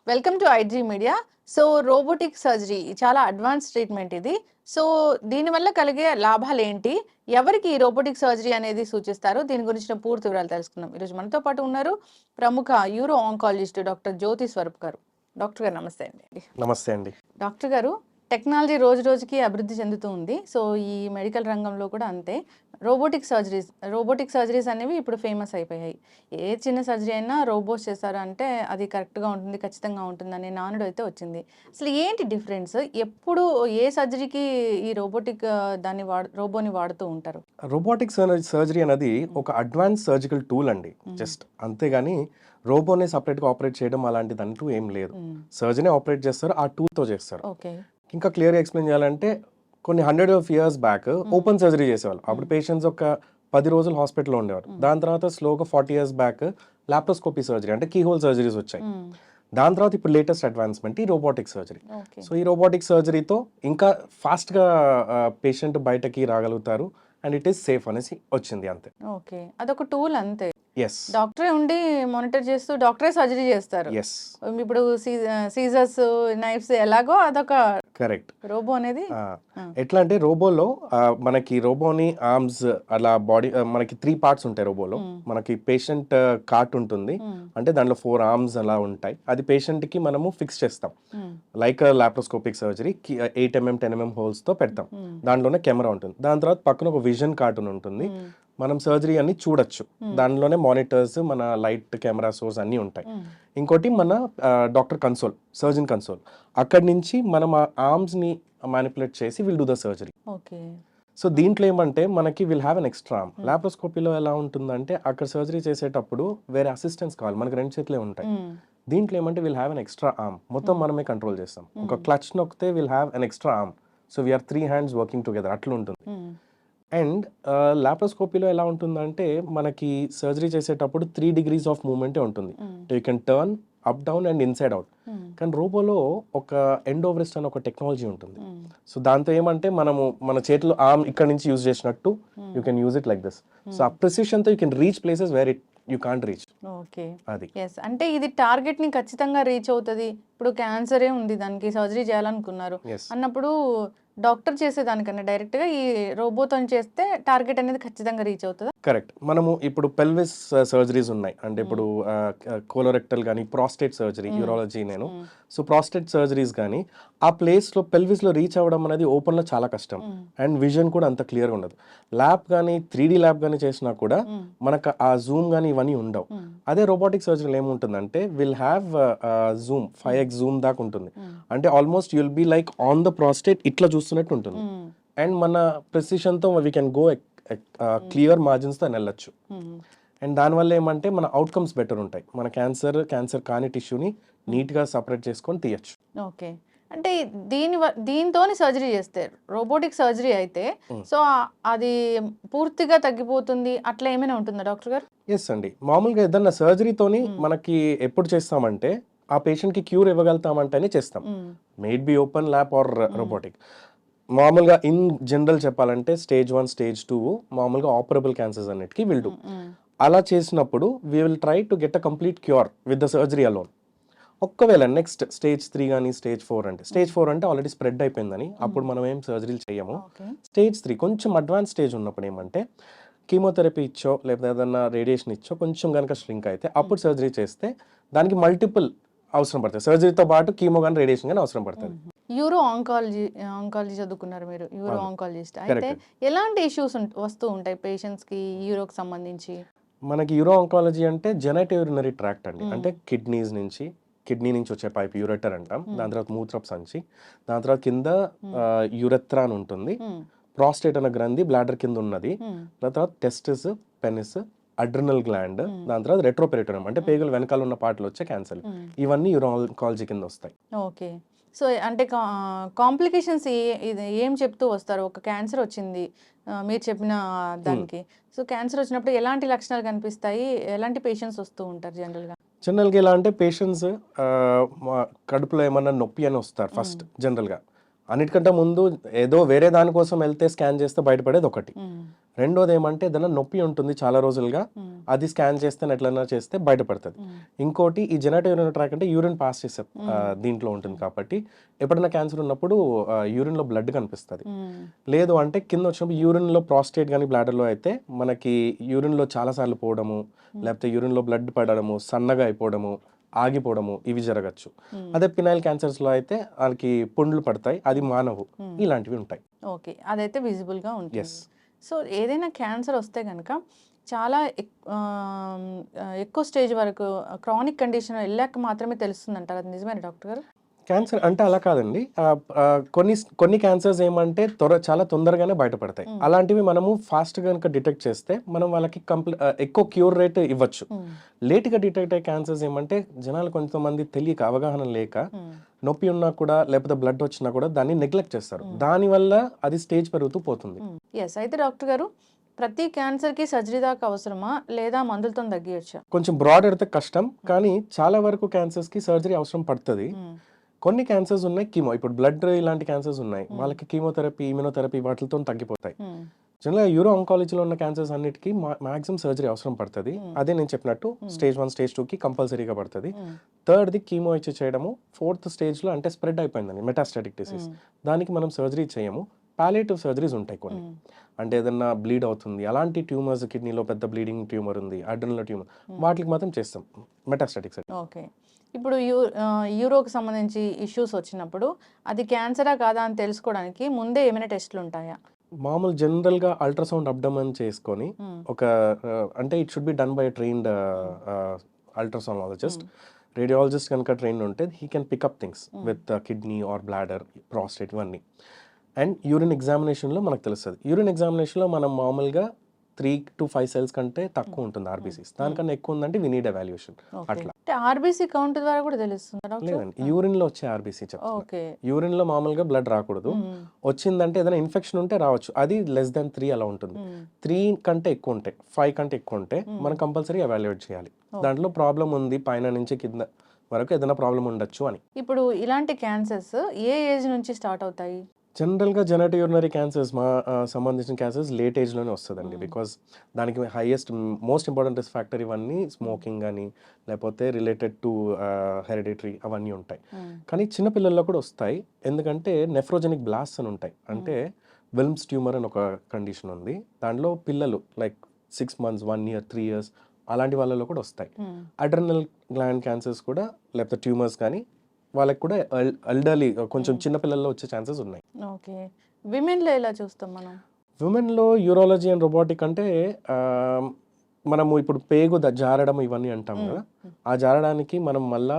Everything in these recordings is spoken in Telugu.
Welcome to IG media. So robotic surgery చాలా అడ్వాన్స్ ట్రీట్మెంట్ ఇది. సో దీనివల్ల కలిగే లాభాలు ఏంటి? ఎవరికి ఈ రోబోటిక్ సర్జరీ అనేది సూచిస్తారు? దీని గురించిన పూర్తి వివరాలు తెలుసుకుందాం. ఈరోజు మనతో పాటు ఉన్నారు ప్రముఖ యూరో ఆంకాలజిస్ట్ డాక్టర్ జ్యోతి స్వరూప్ గారు. డాక్టర్ గారు నమస్తే అండి. నమస్తే అండి. డాక్టర్ గారు, టెక్నాలజీ రోజు రోజుకి అభివృద్ధి చెందుతూ ఉంది. సో ఈ మెడికల్ రంగంలో కూడా అంతే. రోబోటిక్ సర్జరీస్ అనేవి ఇప్పుడు ఫేమస్ అయిపోయాయి. ఏ చిన్న సర్జరీ అయినా రోబోట్స్ చేస్తారు అంటే అది కరెక్ట్గా ఉంటుంది, ఖచ్చితంగా ఉంటుంది అనే నానుడు అయితే వచ్చింది. అసలు ఏంటి డిఫరెన్స్? ఎప్పుడు ఏ సర్జరీకి ఈ రోబోని వాడుతూ ఉంటారు? రోబోటిక్ సర్జరీ అనేది ఒక అడ్వాన్స్ సర్జికల్ టూల్ అండి. జస్ట్ అంతేగాని రోబోనే సపరేట్గా ఆపరేట్ చేయడం అలాంటిది అంటూ ఏం లేదు. సర్జనే ఆపరేట్ చేస్తారు, ఆ టూల్తో చేస్తారు. ఓకే. ఇంకా క్లియర్గా ఎక్స్ప్లెయిన్ చేయాలంటే కొన్ని 100 of years back open surgery చేసేవాళ్ళు. అప్పుడు పేషెంట్స్ ఒక 10 రోజులు హాస్పిటల్లో ఉండేవారు. దాని తర్వాత స్లోగా 40 years బ్యాక్ లాప్రోస్కోపీ సర్జరీ అంటే కీ హోల్ సర్జరీస్ వచ్చాయి. దాని తర్వాత ఇప్పుడు లేటెస్ట్ అడ్వాన్స్మెంట్ ఈ రోబోటిక్ సర్జరీ. సో ఈ రోబోటిక్ సర్జరీతో ఇంకా ఫాస్ట్గా పేషెంట్ బయటకి రాగలుగుతారు అండ్ ఇట్ ఈస్ సేఫ్ అనేసి వచ్చింది అంతే. ఓకే, అదొక టూల్ అంతే. ఎస్, డాక్టరే ఉండి మానిటర్ చేస్తూ డాక్టరే సర్జరీ చేస్తారు. ఎస్, ఇప్పుడు సీజర్స్, నైఫ్స్ ఎలాగో అదొక కరెక్ట్. రోబో అనేది ఎట్లా అంటే రోబోలో మనకి రోబోని ఆర్మ్స్ అలా బాడీ మనకి 3 parts ఉంటాయి రోబోలో. మనకి పేషెంట్ కార్ట్ ఉంటుంది, అంటే దాంట్లో 4 arms అలా ఉంటాయి. అది పేషెంట్ కి మనము ఫిక్స్ చేస్తాం like laparoscopic surgery 8 mm 10 mm holes తో పెడతాం. దాంట్లోనే కెమెరా ఉంటుంది. దాని తర్వాత పక్కన ఒక విజన్ కార్టూన్ ఉంటుంది. మనం సర్జరీ అన్ని చూడొచ్చు. దానిలోనే మానిటర్స్, మన లైట్, కెమెరా సోర్స్ అన్నీ ఉంటాయి. ఇంకోటి మన డాక్టర్ కన్సోల్, సర్జన్ కన్సోల్. అక్కడి నుంచి మనం ఆ ఆర్మ్స్ని మ్యానిపులేట్ చేసి will do the surgery. Okay. So దీంట్లో ఏమంటే మనకి will have an extra arm. లాప్రోస్కోపీలో ఎలా ఉంటుందంటే అక్కడ సర్జరీ చేసేటప్పుడు వేరే అసిస్టెంట్స్ కావాలి, మనకి 2 చేతులే ఉంటాయి. దీంట్లో ఏమంటే will have an extra arm, మొత్తం మనమే కంట్రోల్ చేస్తాం. ఒక క్లచ్ నొక్కితే will have an extra arm. So we're 3 hands working together అట్లా ఉంటుంది. అండ్ లాప్రోస్కోపీలో ఎలా ఉంటుందంటే మనకి సర్జరీ చేసేటప్పుడు 3 degrees ఆఫ్ మూవ్మెంటే ఉంటుంది. You can turn up, down and inside out. కానీ రోబోలో ఒక ఎండోవ్రిస్ట్ అని ఒక టెక్నాలజీ ఉంటుంది. సో దాంతో ఏమంటే మనము మన చేతిలో ఆర్మ్ ఇక్కడ నుంచి యూజ్ చేసినట్టు you can use it like this. So ఆ ప్రిసిషన్తో you can reach places where you can't reach. Okay. అది అంటే ఇది టార్గెట్ ని ఖచ్చితంగా రీచ్ అవుతుంది. ఇప్పుడు క్యాన్సరే ఉంది, దానికి సర్జరీ చేయాలనుకున్నారు అన్నప్పుడు డాక్టర్ చేసేదానికన్నా డైరెక్ట్ గా ఈ రోబోతో చేస్తే టార్గెట్ అనేది ఖచ్చితంగా రీచ్ అవుతుందా? కరెక్ట్. మనము ఇప్పుడు పెల్విస్ సర్జరీస్ ఉన్నాయి, అంటే ఇప్పుడు కోలోరెక్టల్ కానీ ప్రాస్టేట్ సర్జరీ, యూరాలజీ నేను. సో ప్రాస్టేట్ సర్జరీస్ కానీ ఆ ప్లేస్లో పెల్విస్లో రీచ్ అవ్వడం అనేది ఓపెన్లో చాలా కష్టం. అండ్ విజన్ కూడా అంత క్లియర్గా ఉండదు. ల్యాబ్ కానీ 3D ల్యాబ్ కానీ చేసినా కూడా మనకు ఆ జూమ్ కానీ ఇవన్నీ ఉండవు. అదే రోబోటిక్ సర్జరీలో ఏముంటుందంటే will have Zoom 5x Zoom దాకా ఉంటుంది. అంటే almost you'll be like on the prostate ఇట్లా చూస్తున్నట్టు ఉంటుంది. అండ్ మన ప్రెసిషన్తో వీ కెన్ గో క్లియర్ మార్జిన్స్తో వెళ్ళొచ్చు. అండ్ దానివల్ల ఏమంటే మన అవుట్కమ్స్ బెటర్ ఉంటాయి. మన క్యాన్సర్ కాని టిష్యూని నీట్గా సపరేట్ చేసుకొని తీయచ్చు. ఓకే. అంటే దీంతో సర్జరీ చేస్తే రోబోటిక్ సర్జరీ అయితే సో అది పూర్తిగా తగ్గిపోతుంది అట్లా ఏమైనా ఉంటుందా డాక్టర్ గారు? ఎస్ అండి. మామూలుగా ఏదన్నా సర్జరీతోని మనకి ఎప్పుడు చేస్తామంటే ఆ పేషెంట్కి క్యూర్ ఇవ్వగలుగుతామంటేనే చేస్తాం. Maybe open lap or robotic. మామూలుగా ఇన్ జనరల్ చెప్పాలంటే స్టేజ్ 1 స్టేజ్ 2 మామూలుగా ఆపరబుల్ క్యాన్సర్స్ అన్నిటికీ విల్ డూ. అలా చేసినప్పుడు we will try to get a complete cure with the surgery alone. ఒక్కవేళ నెక్స్ట్ స్టేజ్ 3 కానీ స్టేజ్ 4 అంటే ఆల్రెడీ స్ప్రెడ్ అయిపోయిందని అప్పుడు మనం ఏం సర్జరీలు చేయము. స్టేజ్ 3 కొంచెం అడ్వాన్స్ స్టేజ్ ఉన్నప్పుడు ఏమంటే కీమోథెరపీ ఇచ్చో లేకపోతే ఏదన్నా రేడియేషన్ ఇచ్చో కొంచెం కనుక స్ట్రింక్ అయితే అప్పుడు సర్జరీ చేస్తే దానికి మల్టిపుల్ అవసరం పడుతుంది. సర్జరీతో పాటు కీమో కానీ రేడియేషన్ కానీ అవసరం పడుతుంది. యూరో ఆంకాలజీ చదువుకున్నారు మీరు, యూరో ఆంకాలజిస్ట్ అయితే ఎలాంటి ఇష్యూస్ వస్తూ ఉంటాయి పేషెంట్స్ కి యూరోకి సంబంధించి? మనకి యూరో ఆంకాలజీ అంటే జెనైటివ్ యూరినరీ ట్రాక్ట్ అండి. అంటే కిడ్నీ నుంచి వచ్చే పైప్ యూరెటర్ అంటాం. దాని తర్వాత మూత్రపు సంచి, దాని తర్వాత కింద యూరెత్రా అని ఉంటుంది. ప్రాస్టేట్ అనే గ్రంథి బ్లాడర్ కింద ఉన్నది. దాని తర్వాత టెస్టిస్, పెనిస్, అడ్రినల్ గ్లాండ్, దాని తర్వాత రెట్రోపెరిటోనియం అంటే పేగుల వెనకాల ఉన్న పార్ట్లో వచ్చే క్యాన్సర్. ఇవన్నీ యూరో ఆంకాలజీ కింద వస్తాయి. ఓకే. సో అంటే కాంప్లికేషన్స్ ఏం చెప్తూ వస్తారు? ఒక క్యాన్సర్ వచ్చింది మీరు చెప్పిన దానికి, సో క్యాన్సర్ వచ్చినప్పుడు ఎలాంటి లక్షణాలు కనిపిస్తాయి, ఎలాంటి పేషెంట్స్ వస్తూ ఉంటారు జనరల్గా? ఎలా అంటే పేషెంట్స్ కడుపులో ఏమన్నా నొప్పి అని వస్తారు ఫస్ట్ జనరల్గా. అన్నిటికంటే ముందు ఏదో వేరే దానికోసం వెళ్తే స్కాన్ చేస్తే బయటపడేది ఒకటి. రెండోది ఏమంటే ఏదైనా నొప్పి ఉంటుంది చాలా రోజులుగా, అది స్కాన్ చేస్తే ఎట్లన్నా చేస్తే బయటపడుతుంది. ఇంకోటి ఈ జెనరేటివ్ యూరినరీ ట్రాక్ అంటే యూరిన్ పాస్ చేసే దీంట్లో ఉంటుంది కాబట్టి ఎప్పుడైనా క్యాన్సర్ ఉన్నప్పుడు యూరిన్లో బ్లడ్ కనిపిస్తుంది. లేదు అంటే కింద వచ్చినప్పుడు యూరిన్లో ప్రాస్టేట్ కానీ బ్లాడర్లో అయితే మనకి యూరిన్లో చాలాసార్లు పోవడము, లేకపోతే యూరిన్లో బ్లడ్ పడడము, సన్నగా అయిపోవడము, ఆగిపోవడము ఇవి జరగచ్చు. అదే పినైల్ క్యాన్సర్స్లో అయితే వాళ్ళకి పుండ్లు పడతాయి, అది మానవు, ఇలాంటివి ఉంటాయి. ఓకే, అదైతే విజిబుల్గా ఉంటుంది. ఎస్. సో ఏదైనా క్యాన్సర్ వస్తే కనుక చాలా ఎక్కువ స్టేజ్ వరకు క్రానిక్ కండిషన్ వెళ్ళాక మాత్రమే తెలుస్తుంది అంటారు, అది నిజమేనా డాక్టర్ గారు? క్యాన్సర్ అంటే అలా కాదండి. కొన్ని క్యాన్సర్స్ ఏమంటే చాలా తొందరగానే బయటపడతాయి. అలాంటివి మనము ఫాస్ట్ కనుక డిటెక్ట్ చేస్తే మనం వాళ్ళకి ఎక్కువ క్యూర్ రేట్ ఇవ్వచ్చు. లేట్గా డిటెక్ట్ అయ్యే క్యాన్సర్స్ ఏమంటే జనాలు కొంతమంది తెలియక, అవగాహన లేక నొప్పి ఉన్నా కూడా లేకపోతే బ్లడ్ వచ్చినా కూడా దాన్ని నెగ్లెక్ట్ చేస్తారు. దానివల్ల అది స్టేజ్ పెరుగుతూ పోతుంది. ఎస్, అయితే డాక్టర్ గారు ప్రతి క్యాన్సర్కి సర్జరీ దాకా అవసరమా లేదా మందులతో తగ్గియచ్చా? కొంచెం బ్రాడ్ అయితే కష్టం, కానీ చాలా వరకు క్యాన్సర్స్కి సర్జరీ అవసరం పడుతుంది. కొన్ని క్యాన్సర్స్ ఉన్నాయి కీమో, ఇప్పుడు బ్లడ్ ఇలాంటి క్యాన్సర్స్ ఉన్నాయి, వాళ్ళకి కీమోథెరపీ, ఇమ్యూనోథెరపీ వాటితో తగ్గిపోతాయి. జనరల్గా యూరో ఆంకాలజీలో ఉన్న క్యాన్సర్స్ అన్నిటికీ మాక్సిమం సర్జరీ అవసరం పడుతుంది. అదే నేను చెప్పినట్టు స్టేజ్ 1 స్టేజ్ 2కి కంపల్సరీగా పడుతుంది. థర్డ్ది కీమో ఇచ్చి చేయడము. ఫోర్త్ స్టేజ్లో అంటే స్ప్రెడ్ అయిపోయిందని మెటాస్టాటిక్ డిసీజ్, దానికి మనం సర్జరీ చేయము. పాలియేటివ్ సర్జరీస్ ఉంటాయి కొన్ని, అంటే ఏదన్నా బ్లీడ్ అవుతుంది, అలాంటి ట్యూమర్స్, కిడ్నీలో పెద్ద బ్లీడింగ్ ట్యూమర్ ఉంది, అడ్రినల్ ట్యూమర్, వాటికి మాత్రం చేస్తాం మెటాస్టాటిక్ సర్జరీ. ఓకే, ఇప్పుడు యూరోకి సంబంధించి ఇష్యూస్ వచ్చినప్పుడు అది క్యాన్సరా కాదా అని తెలుసుకోవడానికి ముందే ఏమైనా టెస్ట్లు ఉంటాయా? మామూలు జనరల్గా అల్ట్రాసౌండ్ అబ్డమన్ చేసుకొని ఒక అంటే it should be done by trained ultrasonologist. Radiologist కనుక ట్రైన్ ఉంటే he can pick up things with kidney or bladder, prostate ఇవన్నీ. అండ్ యూరిన్ ఎగ్జామినేషన్లో మనకు తెలుస్తుంది. యూరిన్ ఎగ్జామినేషన్లో మనం మామూలుగా 3 to 5 cells కంటే తక్కువ ఉంటుంది ఆర్బీసీస్, దానికన్నా ఎక్కువ ఉందంటే వి నీడ్ ఎవాల్యుయేషన్. అట్లా ఆర్బీసీ కౌంట్ ద్వారా కూడా తెలుస్తుందా? లేదండి, యూరిన్ లో వచ్చే ఆర్బీసీ చెప్తాను. యూరిన్ లో మామూలుగా బ్లడ్ రాకూడదు, వచ్చిందంటే ఏదైనా ఇన్ఫెక్షన్ ఉంటే రావచ్చు, అది లెస్ దాన్ 3 అలా ఉంటుంది. 3 కంటే ఎక్కువ ఉంటే, 5 కంటే ఎక్కువ ఉంటే మనం కంపల్సరీ ఎవాల్యుయేట్ చేయాలి. దాంట్లో ప్రాబ్లం ఉంది పైన నుంచి కింద వరకు ఏదైనా ప్రాబ్లం ఉండొచ్చు అని. ఇప్పుడు ఇలాంటి క్యాన్సర్స్ ఏ ఏజ్ నుంచి స్టార్ట్ అవుతాయి? జనరల్గా జెనరేటివ్ యూరినరీ క్యాన్సర్స్ సంబంధించిన క్యాన్సర్స్ లేట్ ఏజ్లోనే వస్తుందండి. బికాస్ దానికి మోస్ట్ ఇంపార్టెంట్ రిస్క్ ఫ్యాక్టర్ ఇవన్నీ స్మోకింగ్ కానీ లేకపోతే రిలేటెడ్ టు హెరిడిటరీ అవన్నీ ఉంటాయి. కానీ చిన్నపిల్లల్లో కూడా వస్తాయి, ఎందుకంటే నెఫ్రోజెనిక్ బ్లాస్ట్ అని ఉంటాయి. అంటే విల్మ్స్ ట్యూమర్ అని ఒక కండిషన్ ఉంది, దాంట్లో పిల్లలు లైక్ 6 months, 1 year, 3 years అలాంటి వాళ్ళలో కూడా వస్తాయి. అడ్రినల్ గ్లాండ్ క్యాన్సర్స్ కూడా లేకపోతే ట్యూమర్స్ కానీ వాళ్ళకి కూడా ఎల్డర్లీ కొంచెం చిన్నపిల్లల్లో వచ్చే ఛాన్సెస్ ఉన్నాయి. ఓకే, విమెన్లో ఎలా చూస్తాం మనం? విమెన్లో యూరాలజీ అండ్ రోబోటిక్ అంటే మనము ఇప్పుడు పేగు జారడం ఇవన్నీ అంటాం కదా, ఆ జారడానికి మనం మళ్ళా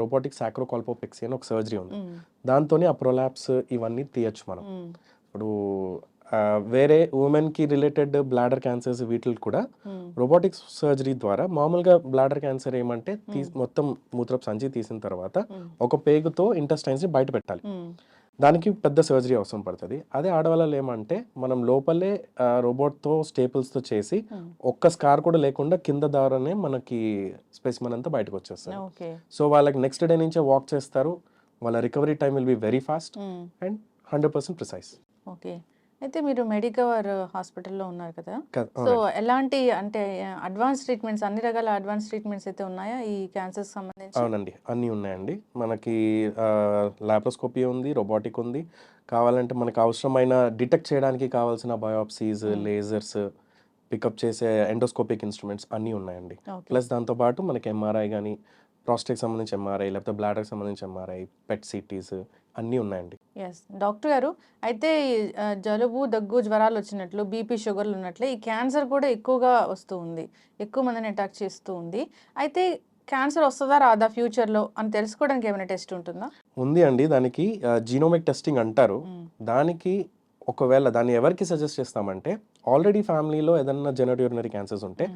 రోబోటిక్ సాక్రోకాల్పోపెక్సీ అని ఒక సర్జరీ ఉంది, దాంతోనే ఆ ప్రొలాప్స్ ఇవన్నీ తీయచ్చు మనం. ఇప్పుడు వేరే ఉమెన్కి రిలేటెడ్ బ్లాడర్ క్యాన్సర్స్ వీటికి కూడా రోబోటిక్స్ సర్జరీ ద్వారా మామూలుగా బ్లాడర్ క్యాన్సర్ ఏమంటే మొత్తం మూత్రపు సంచి తీసిన తర్వాత ఒక పేగుతో ఇంటెస్టైన్స్ని బయట పెట్టాలి, దానికి పెద్ద సర్జరీ అవసరం పడుతుంది. అదే ఆడవాళ్ళలో ఏమంటే మనం లోపలే రోబోట్తో స్టేపుల్స్తో చేసి ఒక్క స్కార్ కూడా లేకుండా కింద ద్వారానే మనకి స్పెసిమన్ అంతా బయటకు వచ్చేస్తుంది. సో వాళ్ళకి నెక్స్ట్ డే నుంచే వాక్ చేస్తారు, వాళ్ళ recovery time will be very fast and 100% precise. Okay, అయితే మీరు మెడికవర్ హాస్పిటల్లో ఉన్నారు కదా, సో ఎలాంటి అంటే అడ్వాన్స్ ట్రీట్మెంట్స్, అన్ని రకాల అడ్వాన్స్ ట్రీట్మెంట్స్ అయితే ఉన్నాయా ఈ క్యాన్సర్స్ సంబంధించి? అవునండి, అన్నీ ఉన్నాయండి. మనకి లాప్రోస్కోపీ ఉంది, రోబోటిక్ ఉంది, కావాలంటే మనకు అవసరమైన డిటెక్ట్ చేయడానికి కావాల్సిన బయోప్సీస్, లేజర్స్, పికప్ చేసే ఎండోస్కోపిక్ ఇన్స్ట్రుమెంట్స్ అన్నీ ఉన్నాయండి. ప్లస్ దాంతోపాటు మనకి ఎంఆర్ఐ కానీ, ప్రాస్టేట్కి సంబంధించి ఎంఆర్ఐ, లేకపోతే బ్లాడర్కి సంబంధించి ఎంఆర్ఐ, పెట్ సిటీస్ అన్నీ ఉన్నాయండి. ఎస్ డాక్టర్ గారు, అయితే జలుబు, దగ్గు, జ్వరాలు వచ్చినట్లు బీపీ, షుగర్లు ఉన్నట్లే ఈ క్యాన్సర్ కూడా ఎక్కువగా వస్తూ ఉంది, ఎక్కువ మందిని అటాక్ చేస్తూ ఉంది. అయితే క్యాన్సర్ వస్తుందా రాదా ఫ్యూచర్లో అని తెలుసుకోవడానికి ఏమైనా టెస్ట్ ఉంటుందా? ఉంది అండి, దానికి జీనోమిక్ టెస్టింగ్ అంటారు. దానికి ఒకవేళ దాన్ని ఎవరికి సజెస్ట్ చేస్తామంటే ఆల్రెడీ ఫ్యామిలీలో ఏదన్నా జెనరేటివ్ యూరినరీ క్యాన్సర్స్ ఉంటే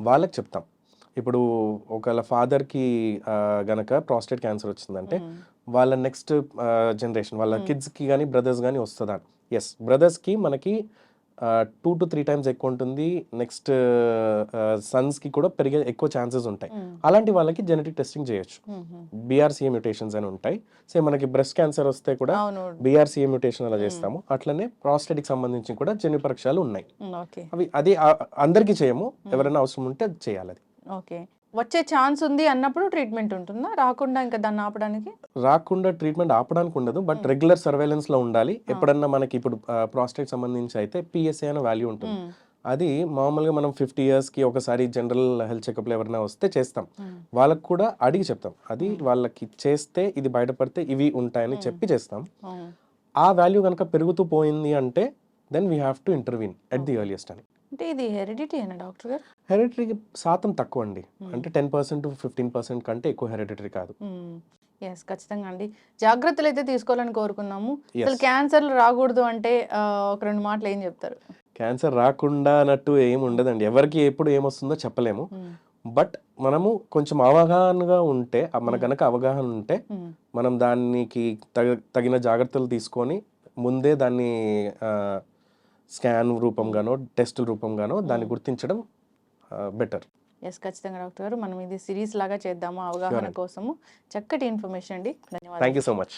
వాళ్ళకి చెప్తాం. ఇప్పుడు ఒకవేళ ఫాదర్కి గనక ప్రాస్టేట్ క్యాన్సర్ వచ్చిందంటే వాళ్ళ నెక్స్ట్ జనరేషన్ వాళ్ళ కిడ్స్కి కానీ బ్రదర్స్ కానీ వస్తుందా? ఎస్, బ్రదర్స్కి మనకి 2 to 3 టైమ్స్ ఎక్కువ ఉంటుంది. నెక్స్ట్ సన్స్కి కూడా పెరిగే ఎక్కువ ఛాన్సెస్ ఉంటాయి. అలాంటి వాళ్ళకి జెనెటిక్ టెస్టింగ్ చేయొచ్చు. బీఆర్సీఏ మ్యూటేషన్స్ అని ఉంటాయి. మనకి బ్రెస్ట్ క్యాన్సర్ వస్తే కూడా అవును. బీఆర్సీఏ మ్యూటేషన్ అలా చేస్తాము. అట్లనే ప్రాస్టేట్కి సంబంధించి కూడా జన్యు పరీక్షలు ఉన్నాయి. ఓకే. అది అందరికీ చేయము, ఎవరైనా అవసరం ఉంటే అది చేయాలి. అది ఓకే. వచ్చే ఛాన్స్ ఉంది అన్నప్పుడు ట్రీట్మెంట్ ఉంటుందా? రాకుండా ఇంకా దాన్ని ఆపడానికి? రాకుండా ట్రీట్మెంట్ ఆపడానికి ఉండదు, బట్ రెగ్యులర్ సర్వేలెన్స్ లో ఉండాలి. ఎప్పుడన్నా మనకి ఇప్పుడు ప్రాస్టేట్ సంబంధించి అయితే పిఎస్ఏ అనే వాల్యూ ఉంటుంది. అది మామూలుగా మనం 50 yearsకి ఒకసారి జనరల్ హెల్త్ చెకప్లో ఎవరైనా వస్తే చేస్తాం. వాళ్ళకి కూడా అడిగి చెప్తాం. అది వాళ్ళకి చేస్తే ఇది బయటపడితే ఇవి ఉంటాయని చెప్పి చేస్తాం. ఆ వాల్యూ కనుక పెరుగుతూ పోయింది అంటే then we have to intervene at the earliest అని. అంటే ఇది హెరిడిటీ అయినా డాక్టర్ గారు? హెరిడిటరీకి శాతం తక్కువ అండి. అంటే 10% to 15% కంటే ఎక్కువ హెరిడిటరీ కాదు. ఎస్, ఖచ్చితంగా అండి. జాగ్రత్తలు అయితే తీసుకోవాలని కోరుకున్నాము. అసలు క్యాన్సర్లు రాకూడదు అంటే ఒక 2 మాటలు ఏం చెప్తారు? క్యాన్సర్ రాకుండా అన్నట్టు ఏమి ఉండదండి. ఎవరికి ఎప్పుడు ఏమొస్తుందో చెప్పలేము. బట్ మనము కొంచెం అవగాహనగా ఉంటే, మన కనుక అవగాహన ఉంటే మనం దానికి తగిన జాగ్రత్తలు తీసుకొని ముందే దాన్ని స్కాన్ రూపంగానో టెస్టుల రూపంగానో దాన్ని గుర్తించడం బెటర్. ఎస్, ఖచ్చితంగా డాక్టర్ గారు. మనం ఇది సిరీస్ లాగా చేద్దాము అవగాహన కోసము. చక్కటి ఇన్ఫర్మేషన్ అండి. ధన్యవాదాలు. Thank you so much.